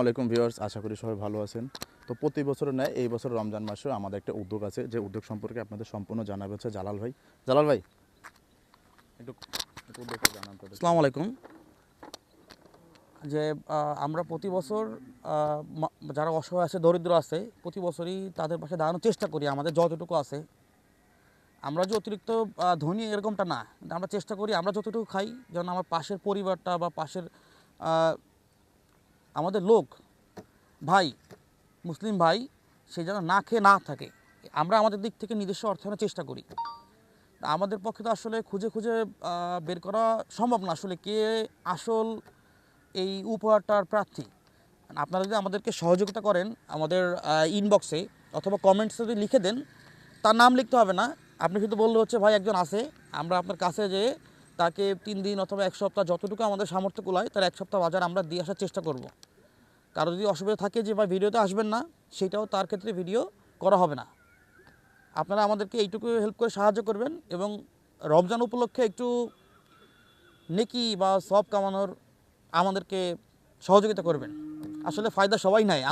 আলাইকুম ভিউয়ার্স, আশা করি সবাই ভালো আছেন। তো প্রতি বছরের ন্যায় এই বছর রমজান মাসেও আমাদের একটা উদ্যোগ আছে, যে উদ্যোগ সম্পর্কে আপনাদের সম্পূর্ণ জানাবে হচ্ছে জালাল ভাই। জালাল ভাই, একটু একটু উদ্যোগটা জানান তো। আসসালামু আলাইকুম। যে আমরা প্রতি বছর যারা অসহায় আছে, দরিদ্র আছে, প্রতি বছরই তাদের পাশে দাঁড়ানোর চেষ্টা করি আমাদের যতটুকু আছে। আমরা যে অতিরিক্ত ধনী এরকমটা না, কিন্তু আমরা চেষ্টা করি আমরা যতটুকু খাই যেন আমার পাশের পরিবারটা বা পাশের আহ, আমাদের লোক ভাই, মুসলিম ভাই, সে যেন না খেয়ে না থাকে। আমরা আমাদের দিক থেকে নিজস্ব অর্থায়নের চেষ্টা করি। তা আমাদের পক্ষে তো আসলে খুঁজে খুঁজে বের করা সম্ভব না আসলে কে আসল এই উপহারটার প্রার্থী। আপনারা যদি আমাদেরকে সহযোগিতা করেন, আমাদের ইনবক্সে অথবা কমেন্টসে যদি লিখে দেন, তার নাম লিখতে হবে না, আপনি শুধু বললে হচ্ছে ভাই একজন আছে, আমরা আপনার কাছে যেয়ে তাকে 3 দিন অথবা 1 সপ্তাহ যতটুকু আমাদের সামর্থ্য কুলায় তার 1 সপ্তাহ বাজার আমরা দিয়ে আসার চেষ্টা করব। কারো যদি অসুবিধা থাকে যে ভাই ভিডিওতে আসবেন না, সেটাও তার ক্ষেত্রে ভিডিও করা হবে না। আপনারা আমাদেরকে এইটুকু হেল্প করে সাহায্য করবেন এবং রমজান উপলক্ষে একটু নেকি বা সব কামানোর আমাদেরকে সহযোগিতা করবেন। আসলে ফায়দা সবাই নাই।